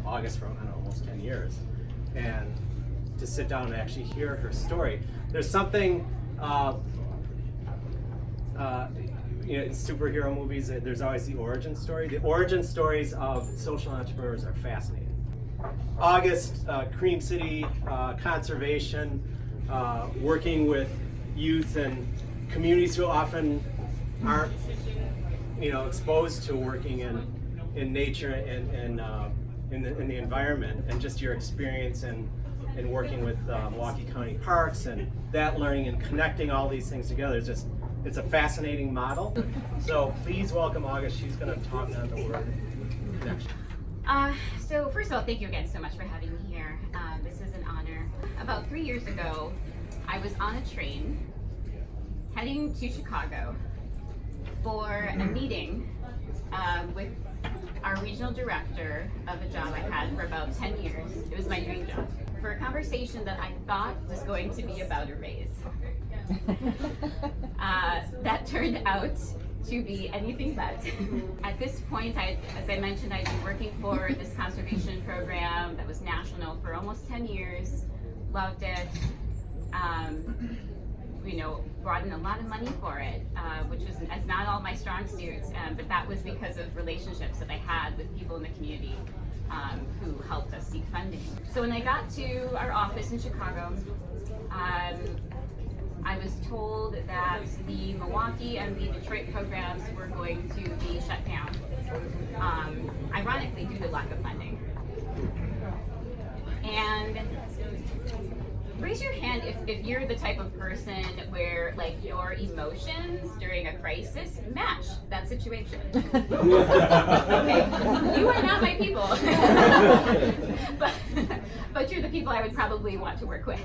August for I don't know, almost 10 years, and to sit down and actually hear her story. There's something, in superhero movies, there's always the origin story. The origin stories of social entrepreneurs are fascinating. August, Cream City conservation, working with youth and communities who often aren't, exposed to working in nature and in the environment, and just your experience in working with Milwaukee County Parks and that learning and connecting all these things together is just, it's a fascinating model. So please welcome August. She's going to talk on the word connection. So first of all, thank you again so much for having me here. This is an honor. About 3 years ago, I was on a train heading to Chicago for a meeting with our regional director of a job I had for about 10 years. It was my dream job. For a conversation that I thought was going to be about a raise. That turned out to be anything but. At this point, as I mentioned, I'd been working for this conservation program that was national for almost 10 years, loved it, brought in a lot of money for it, which was not all my strong suits, but that was because of relationships that I had with people in the community who helped us seek funding. So when I got to our office in Chicago, I was told that the Milwaukee and the Detroit programs were going to be shut down, ironically due to lack of funding. And raise your hand if you're the type of person where your emotions during a crisis match that situation. Okay, you are not my people, but you're the people I would probably want to work with.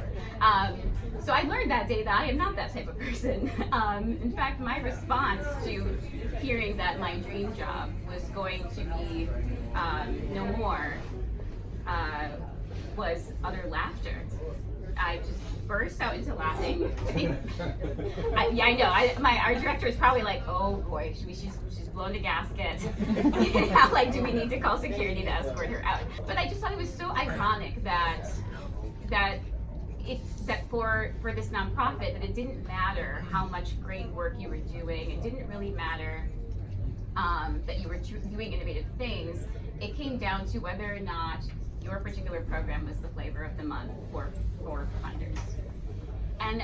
So I learned that day that I am not that type of person. In fact, my response to hearing that my dream job was going to be no more was utter laughter. I just burst out into laughing. I know. Our director is probably like, "Oh boy, she's blown a gasket. Do we need to call security to escort her out?" But I just thought it was so ironic that for this nonprofit that it didn't matter how much great work you were doing. It didn't really matter that you were doing innovative things. It came down to whether or not your particular program was the flavor of the month for funders. And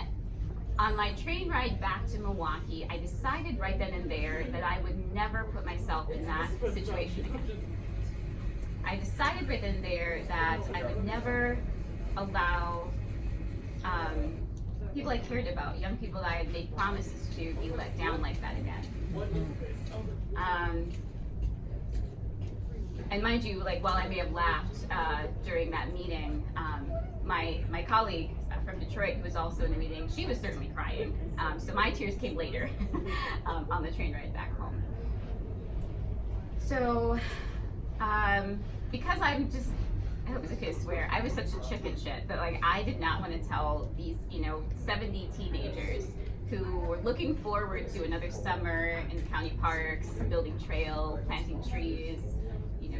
on my train ride back to Milwaukee, I decided right then and there that I would never put myself in that situation again. I decided right then and there that I would never allow people I cared about, young people that I had made promises to, be let down like that again. And mind you, while I may have laughed during that meeting, my colleague from Detroit, who was also in the meeting, she was certainly crying. So my tears came later on the train ride back home. So, because I'm just, I hope it's okay to swear, I was such a chicken shit that I did not want to tell these 70 teenagers who were looking forward to another summer in county parks, building trail, planting trees,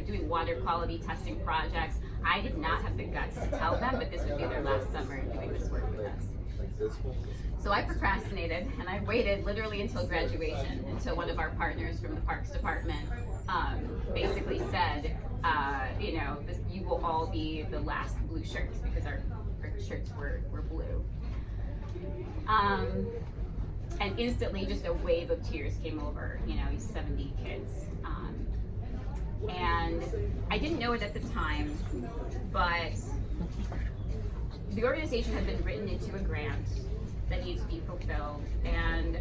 doing water quality testing projects. I did not have the guts to tell them that this would be their last summer doing this work with us. So I procrastinated, and I waited literally until graduation, until one of our partners from the Parks Department basically said, you will all be the last blue shirts, because our shirts were blue. And instantly just a wave of tears came over, these 70 kids. And I didn't know it at the time, but the organization had been written into a grant that needed to be fulfilled. And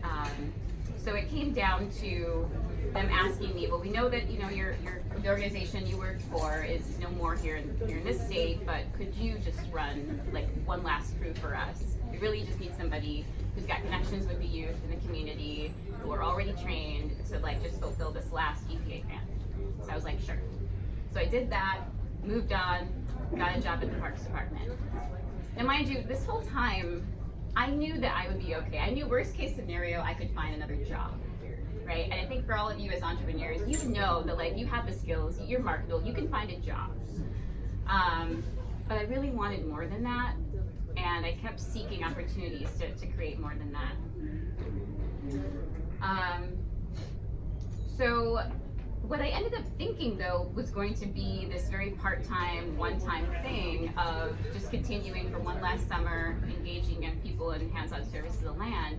so it came down to them asking me, well, we know that the organization you work for is no more here in this state, but could you just run one last crew for us? We really just need somebody who's got connections with the youth in the community, who are already trained to just fulfill this last EPA grant. So I was like, sure. So I did that, moved on, got a job at the Parks Department. Now mind you, this whole time, I knew that I would be okay. I knew worst case scenario, I could find another job, right? And I think for all of you as entrepreneurs, you know that you have the skills, you're marketable, you can find a job. But I really wanted more than that, and I kept seeking opportunities to create more than that. So what I ended up thinking, though, was going to be this very part-time, one-time thing of just continuing for one last summer, engaging young people in hands-on service to the land,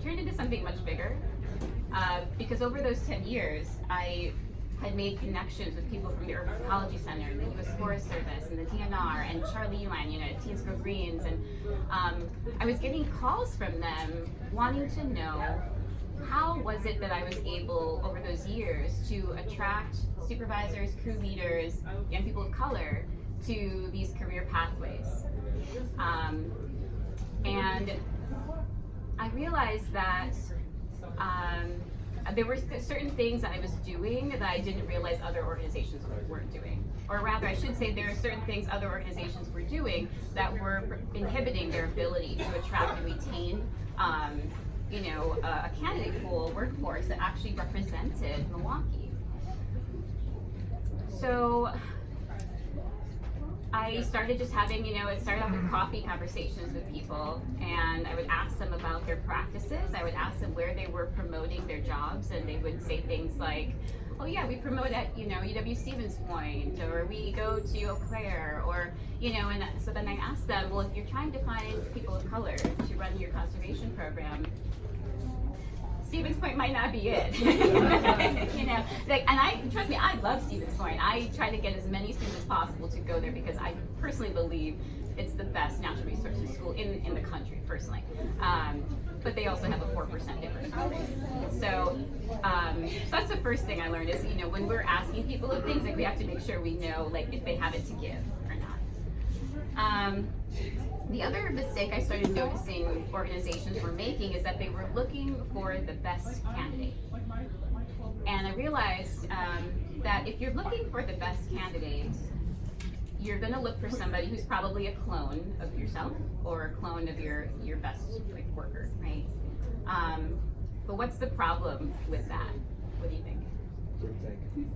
turned into something much bigger. Because over those 10 years, I had made connections with people from the Urban Ecology Center, the U.S. Forest Service, and the DNR, and Charlie Uline, Teens Grow Greens, and I was getting calls from them wanting to know how was it that I was able, over those years, to attract supervisors, crew leaders, young people of color to these career pathways. And I realized that there were certain things that I was doing that I didn't realize other organizations weren't doing. Or rather, I should say there are certain things other organizations were doing that were inhibiting their ability to attract and retain a candidate pool workforce that actually represented Milwaukee. So I started just having, it started off with coffee conversations with people, and I would ask them about their practices. I would ask them where they were promoting their jobs, and they would say things like, oh yeah, we promote at, UW Stevens Point, or we go to Eau Claire, or, and so then I asked them, well, if you're trying to find people of color to run your conservation program, Stevens Point might not be it. And trust me, I love Stevens Point. I try to get as many students as possible to go there because I personally believe it's the best natural resources school in the country, personally. But they also have a 4% diversity rate. So that's the first thing I learned is, when we're asking people of things, we have to make sure we know, if they have it to give or not. The other mistake I started noticing organizations were making is that they were looking for the best candidate. And I realized that if you're looking for the best candidate, you're going to look for somebody who's probably a clone of yourself or a clone of your best worker, right? But what's the problem with that? What do you think?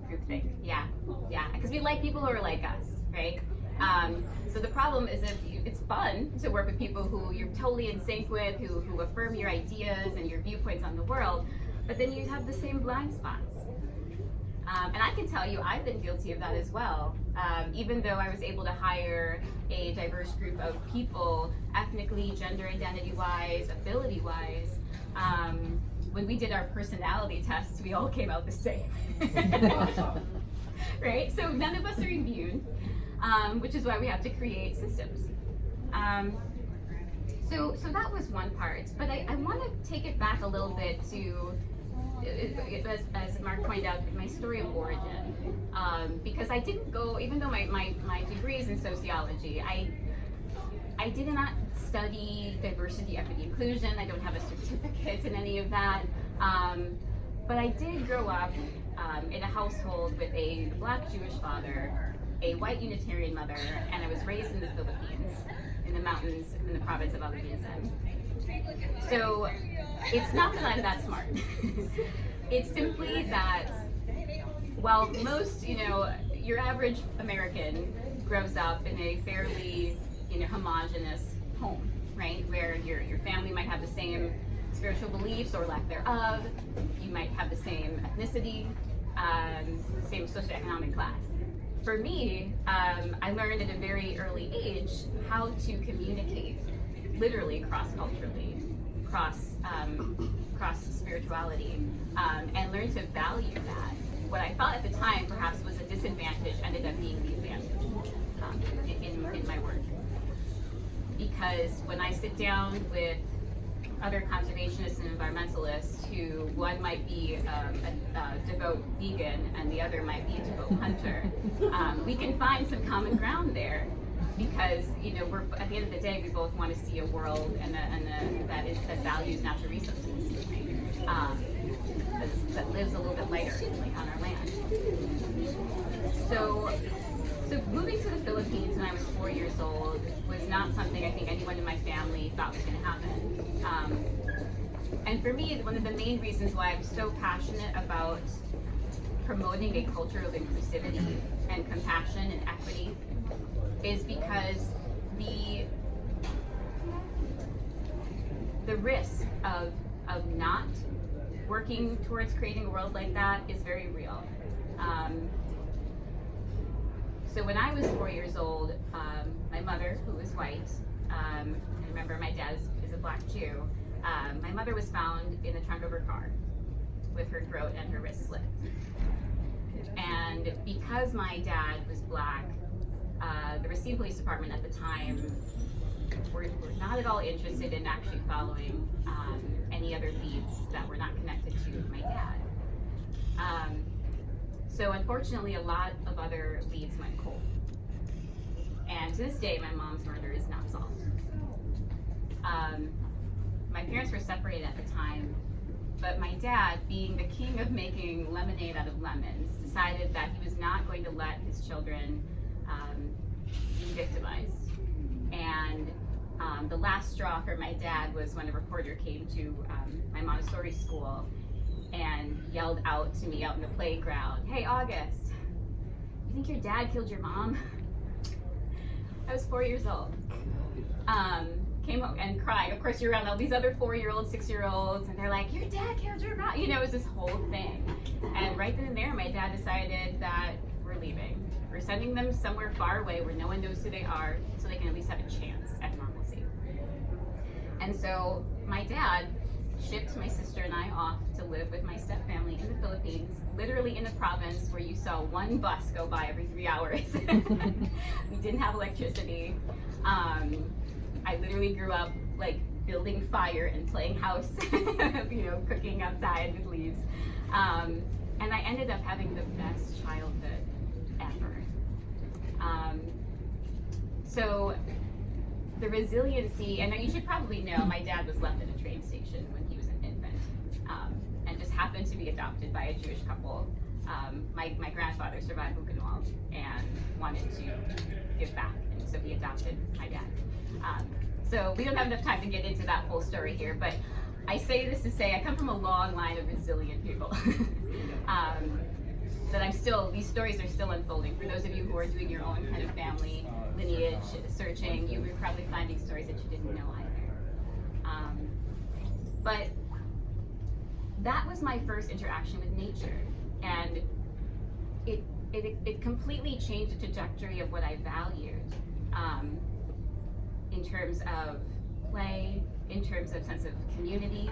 Groupthink. Yeah. Because we like people who are like us, right? So the problem is if it's fun to work with people who you're totally in sync with, who affirm your ideas and your viewpoints on the world, but then you have the same blind spots. And I can tell you, I've been guilty of that as well. Even though I was able to hire a diverse group of people, ethnically, gender identity-wise, ability-wise, when we did our personality tests, we all came out the same. Right? So none of us are immune. Which is why we have to create systems. So that was one part, but I want to take it back a little bit to, as Mark pointed out, my story of origin. Because I didn't go, even though my degree is in sociology, I did not study diversity, equity, inclusion. I don't have a certificate in any of that. But I did grow up in a household with a Black Jewish father, a white Unitarian mother, and I was raised in the Philippines, in the mountains in the province of Alabinsan. So it's not that I'm that smart. It's simply that while most, your average American grows up in a fairly, homogenous home, right? Where your family might have the same spiritual beliefs or lack thereof, you might have the same ethnicity, same socioeconomic class. For me, I learned at a very early age how to communicate, literally cross-culturally, cross-spirituality, and learn to value that. What I thought at the time perhaps was a disadvantage ended up being the advantage in my work. Because when I sit down with other conservationists and environmentalists who one might be a devout vegan and the other might be a devout hunter, we can find some common ground there because we're at the end of the day we both want to see a world that values natural resources, right? That lives a little bit lighter, on our land. So moving to the Philippines when I was 4 years old was not something I think anyone in my family thought was going to happen. And for me, one of the main reasons why I'm so passionate about promoting a culture of inclusivity and compassion and equity is because the risk of not working towards creating a world like that is very real. So when I was 4 years old, my mother, who was white, I remember my dad is a black Jew, my mother was found in the trunk of her car with her throat and her wrist slit. And because my dad was black, the Racine Police Department at the time were not at all interested in actually following any other leads that were not connected to my dad. So unfortunately, a lot of other leads went cold. And to this day, my mom's murder is not solved. My parents were separated at the time, but my dad, being the king of making lemonade out of lemons, decided that he was not going to let his children be victimized. And the last straw for my dad was when a reporter came to my Montessori school and yelled out to me out in the playground, "Hey, August, you think your dad killed your mom?" I was 4 years old. Came up and crying. Of course, you're around all these other 4-year-olds, 6-year-olds, and they're like, "Your dad killed your mom." You know, it was this whole thing. And right then and there, my dad decided that we're leaving. We're sending them somewhere far away where no one knows who they are, so they can at least have a chance at normalcy. And so my dad shipped my sister and I off to live with my stepfamily in the Philippines, literally in a province where you saw one bus go by every 3 hours. We didn't have electricity. I literally grew up like building fire and playing house, you know, cooking outside with leaves. And I ended up having the best childhood ever. So the resiliency, and you should probably know, my dad was left at a train station when he was an infant, and just happened to be adopted by a Jewish couple. My grandfather survived Buchenwald and wanted to give back, and so he adopted my dad. So we don't have enough time to get into that full story here, but I say this to say I come from a long line of resilient people. These stories are still unfolding. For those of you who are doing your own kind of family lineage searching, you were probably finding stories that you didn't know either. But that was my first interaction with nature, and it completely changed the trajectory of what I valued in terms of play, in terms of sense of community.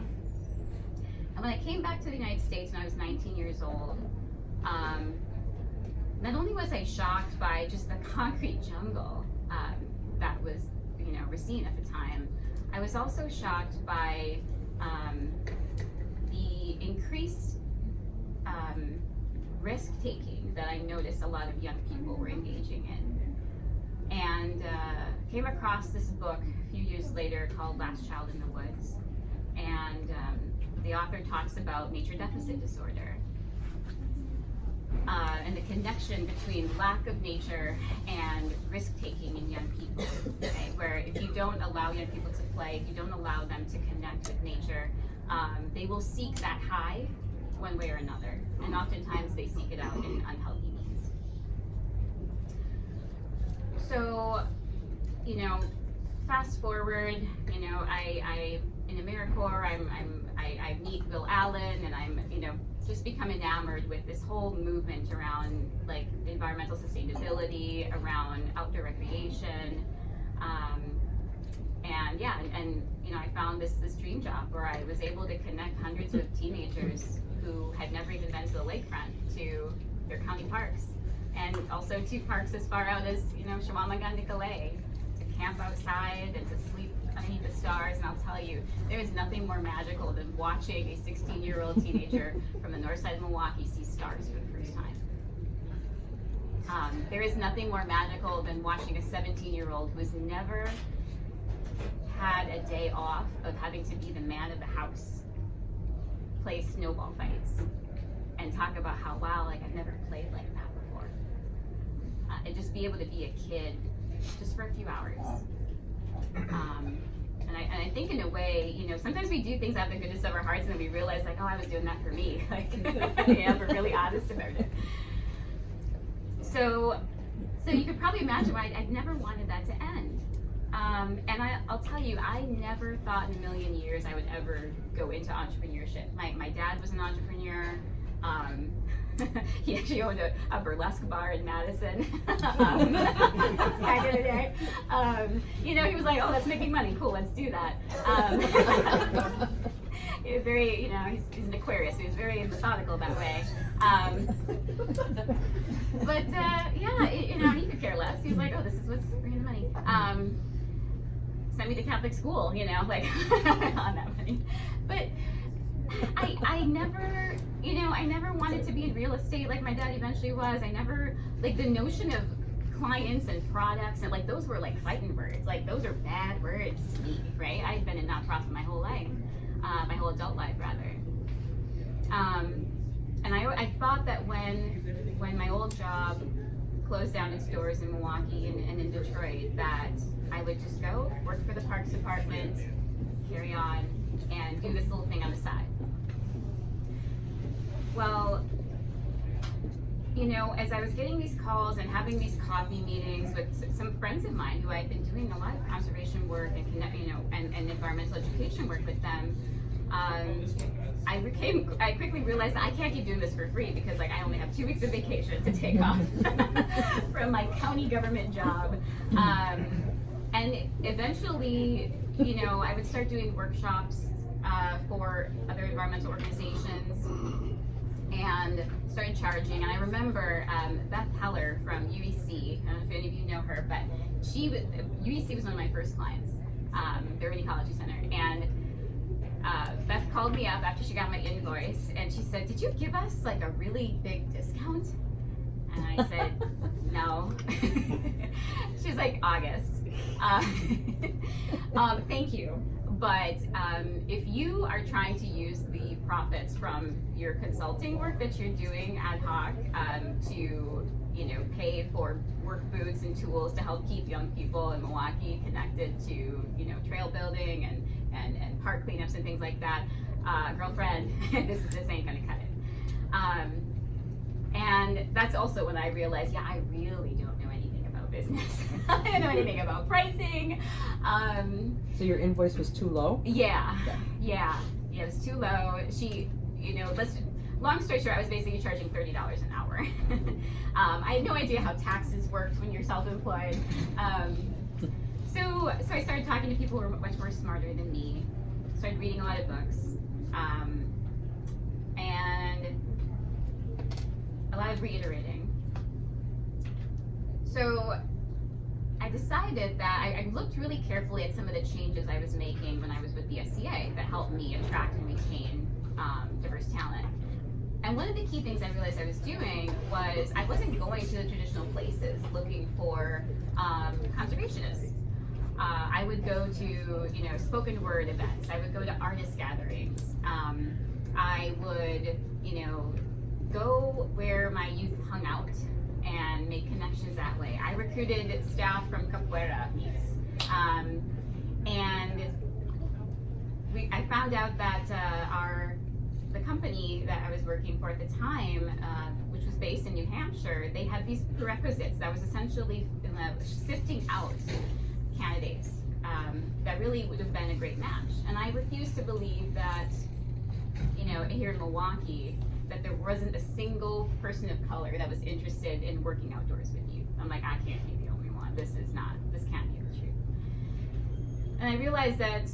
And when I came back to the United States when I was 19 years old, not only was I shocked by just the concrete jungle that was, you know, Racine at the time, I was also shocked by the increased risk-taking that I noticed a lot of young people were engaging in. And came across this book a few years later called Last Child in the Woods. And the author talks about nature deficit disorder. And the connection between lack of nature and risk-taking in young people, okay? Where if you don't allow young people to play, if you don't allow them to connect with nature, they will seek that high one way or another, and oftentimes they seek it out in unhealthy means. So, you know, fast forward, you know, I in AmeriCorps, I meet Will Allen, and I'm, you know, just become enamored with this whole movement around like environmental sustainability, around outdoor recreation, and you know, I found this dream job where I was able to connect hundreds of teenagers who had never even been to the lakefront to their county parks, and also to parks as far out as, you know, Shawamaga-Nicolay, to camp outside and to sleep underneath the stars. And I'll tell you, there is nothing more magical than watching a 16-year-old teenager from the north side of Milwaukee see stars for the first time. There is nothing more magical than watching a 17-year-old who has never had a day off of having to be the man of the house play snowball fights and talk about how, wow, like I've never played like that before. And just be able to be a kid just for a few hours. And I think in a way, you know, sometimes we do things out of the goodness of our hearts and then we realize like, oh, I was doing that for me. Like, yeah, we're really honest about it. So you could probably imagine why I never wanted that to end. And I'll tell you, I never thought in a million years I would ever go into entrepreneurship. My dad was an entrepreneur. He actually owned a burlesque bar in Madison back in the day. He was like, oh, that's making money. Cool, let's do that. He was very, he's an Aquarius, so he was very methodical that way. He could care less. He was like, oh, this is what's bringing the money. Send me to Catholic school, on that money. But I never, I never wanted to be in real estate like my dad eventually was. I never, the notion of clients and products and those were fighting words. Those are bad words to me, right? I've been in nonprofit my whole life, my whole adult life rather. And I thought that when my old job closed down its doors in Milwaukee and in Detroit, that I would just go work for the Parks Department, carry on, and do this little thing on the side. Well, as I was getting these calls and having these coffee meetings with some friends of mine who I'd been doing a lot of conservation work and environmental education work with them, I quickly realized that I can't keep doing this for free because I only have 2 weeks of vacation to take off from my county government job. And eventually, I would start doing workshops for other environmental organizations and started charging. And I remember Beth Heller from UEC. I don't know if any of you know her, but UEC was one of my first clients. They're an ecology center. And Beth called me up after she got my invoice and she said, "Did you give us a really big discount?" And I said, "No." She's like, "August. Thank you. But if you are trying to use the profits from your consulting work that you're doing ad hoc to pay for work boots and tools to help keep young people in Milwaukee connected to trail building and park cleanups and things like that, girlfriend, this ain't gonna cut it." And that's also when I realized, I really don't know anything about business. I don't know anything about pricing. So your invoice was too low? Yeah, it was too low. She, long story short, I was basically charging $30 an hour. I had no idea how taxes worked when you're self-employed. So I started talking to people who were much more smarter than me. Started reading a lot of books, and a lot of reiterating. So I decided that I looked really carefully at some of the changes I was making when I was with the SCA that helped me attract and retain diverse talent. And one of the key things I realized I was doing was I wasn't going to the traditional places looking for conservationists. I would go to spoken word events. I would go to artist gatherings. I would go where my youth hung out and make connections that way. I recruited staff from capoeira meets. I found out that the company that I was working for at the time, which was based in New Hampshire, they had these prerequisites that was essentially sifting out candidates that really would have been a great match. And I refused to believe that, here in Milwaukee, that there wasn't a single person of color that was interested in working outdoors with you. I'm like, I can't be the only one. This can't be the truth. And I realized that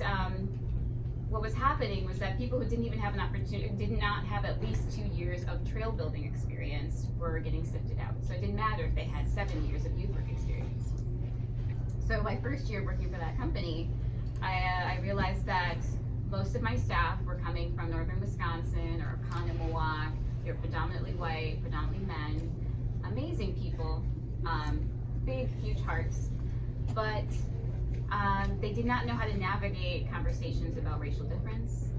what was happening was that people who didn't even have an opportunity, did not have at least 2 years of trail building experience were getting sifted out. So it didn't matter if they had 7 years of youth work experience. So my first year working for that company, I realized that most of my staff were coming from northern Wisconsin or Oconomowoc. They were predominantly white, predominantly men, amazing people, big, huge hearts, but they did not know how to navigate conversations about racial difference.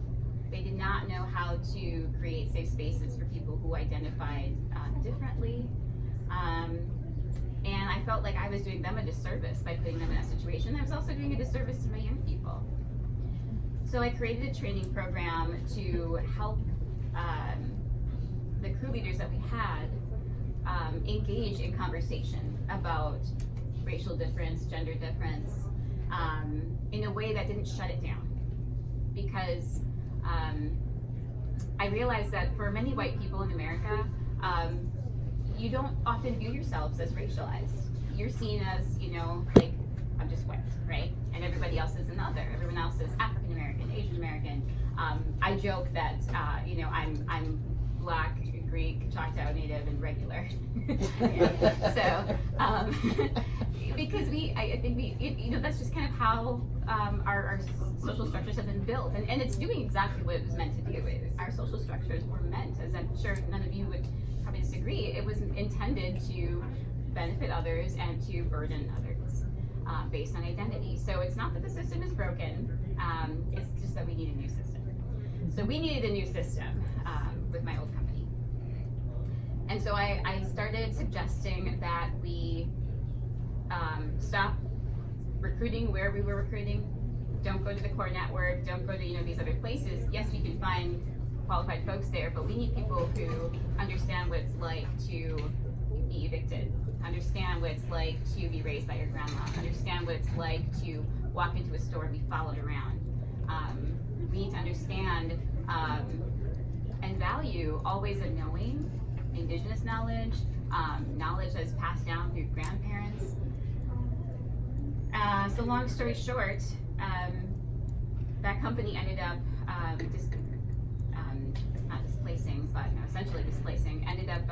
They did not know how to create safe spaces for people who identified differently. And I felt like I was doing them a disservice by putting them in that situation. I was also doing a disservice to my young people. So I created a training program to help the crew leaders that we had engage in conversation about racial difference, gender difference, in a way that didn't shut it down. Because I realized that for many white people in America, you don't often view yourselves as racialized. You're seen as, you know, like, I'm just white, right? And everybody else is another. Everyone else is African American, Asian American. I joke that, you know, I'm Black, Greek, Choctaw Native, and regular. So, because I think you know, that's just kind of how our social structures have been built, and it's doing exactly what it was meant to do. Our social structures were meant, as I'm sure none of you would probably disagree, it was intended to benefit others and to burden others based on identity. So it's not that the system is broken, it's just that we need a new system. So we needed a new system with my old company. And so I started suggesting that we stop recruiting where we were recruiting. Don't go to the core network, don't go to, you know, these other places. Yes, we can find qualified folks there, but we need people who understand what it's like to be evicted, understand what it's like to be raised by your grandma, understand what it's like to walk into a store and be followed around. We need to understand and value always a knowing, indigenous knowledge, knowledge that's passed down through grandparents. So long story short, that company ended up not displacing, but no, essentially displacing, ended up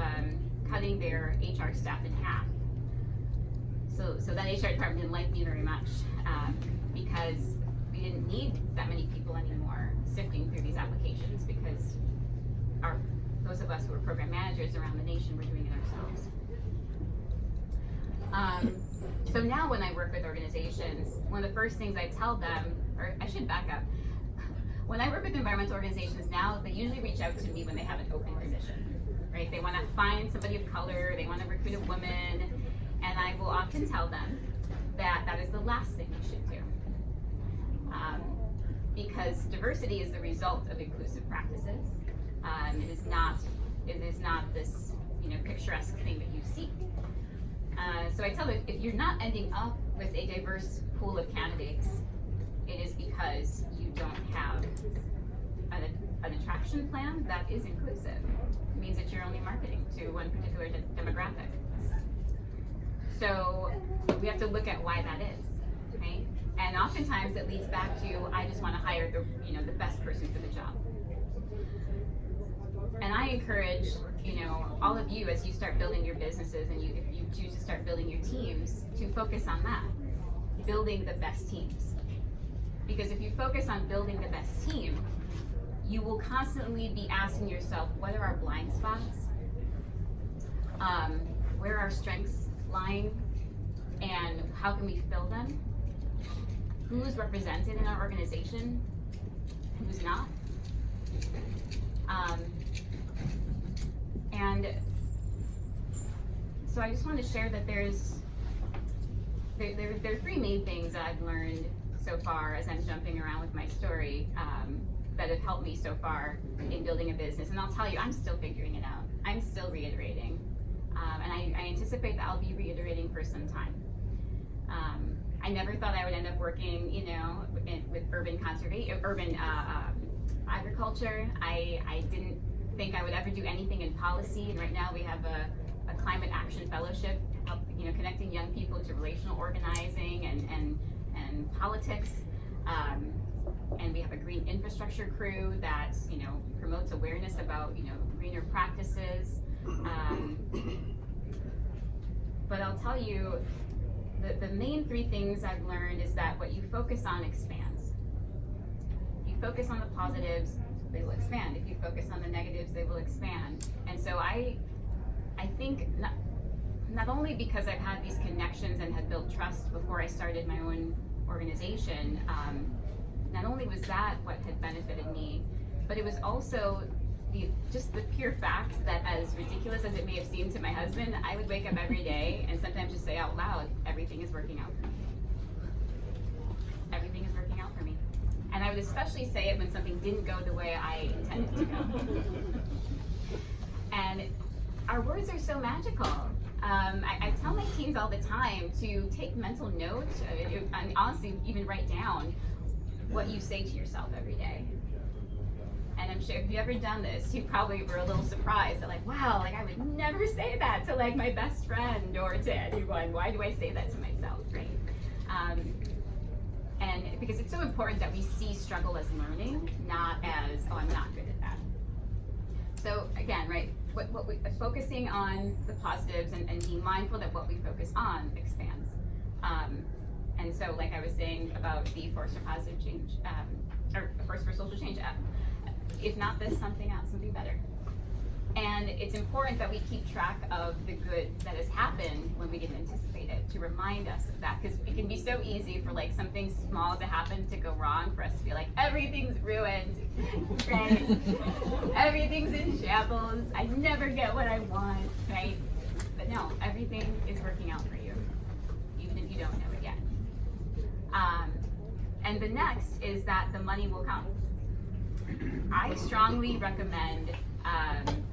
cutting their HR staff in half. So that HR department didn't like me very much because we didn't need that many people anymore sifting through these applications, because those of us who were program managers around the nation were doing it ourselves. So now when I work with organizations, one of the first things I tell them, or I should back up, when I work with environmental organizations now, they usually reach out to me when they have an open position, right? They want to find somebody of color, they want to recruit a woman, and I will often tell them that that is the last thing you should do. Because diversity is the result of inclusive practices. It is not this, you know, picturesque thing that you seek. So I tell them, if you're not ending up with a diverse pool of candidates, it is because you don't have an attraction plan that is inclusive. It means that you're only marketing to one particular demographic. So we have to look at why that is, right? And oftentimes it leads back to, I just want to hire the best person for the job. And I encourage, you know, all of you, as you start building your businesses and if you choose to start building your teams, to focus on that, building the best teams. Because if you focus on building the best team, you will constantly be asking yourself, what are our blind spots? Where are our strengths lying? And how can we fill them? Who's represented in our organization? Who's not? And so I just want to share that there are three main things that I've learned so far as I'm jumping around with my story that have helped me so far in building a business. And I'll tell you, I'm still figuring it out. I'm still reiterating. And I anticipate that I'll be reiterating for some time. I never thought I would end up working, you know, with urban agriculture. I didn't think I would ever do anything in policy, and right now we have a climate action fellowship, connecting young people to relational organizing and politics. And we have a green infrastructure crew that promotes awareness about greener practices. But I'll tell you, the main three things I've learned is that what you focus on expands. If you focus on the positives, they will expand. If you focus on the negatives, they will expand. And so I think not only because I've had these connections and had built trust before I started my own organization, not only was that what had benefited me, but it was also just the pure fact that, as ridiculous as it may have seemed to my husband, I would wake up every day and sometimes just say out loud, everything is working out for me. Everything is working out for me. And I would especially say it when something didn't go the way I intended to go. And our words are so magical. I tell my teams all the time to take mental notes, and honestly, even write down what you say to yourself every day. And I'm sure if you've ever done this, you probably were a little surprised that like, wow, like I would never say that to like my best friend or to anyone. Why do I say that to myself, right? And because it's so important that we see struggle as learning, not as, oh, I'm not good at that. So again, right, what we focusing on the positives and being mindful that what we focus on expands. And so, like I was saying about the force for positive change, or force for social change, if not this, something else, something better. And it's important that we keep track of the good that has happened when we didn't anticipate it, to remind us of that, because it can be so easy for like something small to happen to go wrong, for us to be like, everything's ruined, right? Everything's in shambles, I never get what I want, right? But no, everything is working out for you, even if you don't know it yet. And the next is that the money will come. I strongly recommend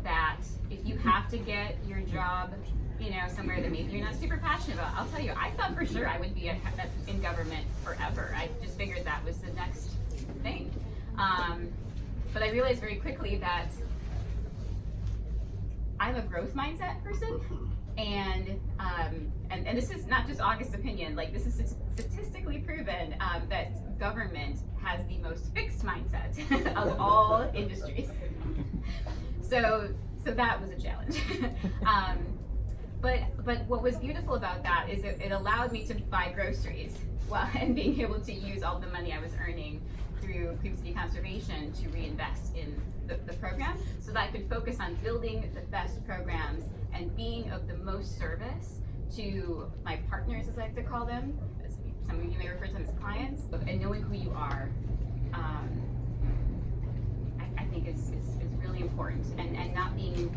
that if you have to get your job, you know, somewhere that maybe you're not super passionate about, I'll tell you, I thought for sure I would be in government forever. I just figured that was the next thing. But I realized very quickly that I'm a growth mindset person, and this is not just August's opinion, like this is statistically proven that government has the most fixed mindset of all industries. So that was a challenge. But what was beautiful about that is it allowed me to buy groceries and being able to use all the money I was earning through Cream City Conservation to reinvest in the program, so that I could focus on building the best programs and being of the most service to my partners, as I like to call them. Some of you may refer to them as clients, and knowing who you are, I think is really important, and not being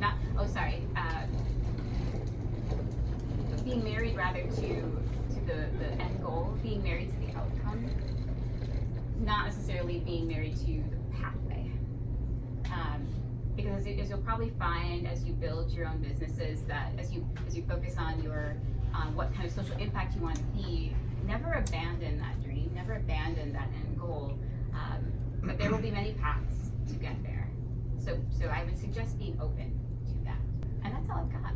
being married rather to the end goal, being married to the outcome, not necessarily being married to the pathway. Because as you'll probably find as you build your own businesses, that as you focus on your what kind of social impact you want to be, never abandon that dream, never abandon that end goal. But there will be many paths to get there. So I would suggest being open to that. And that's all I've got.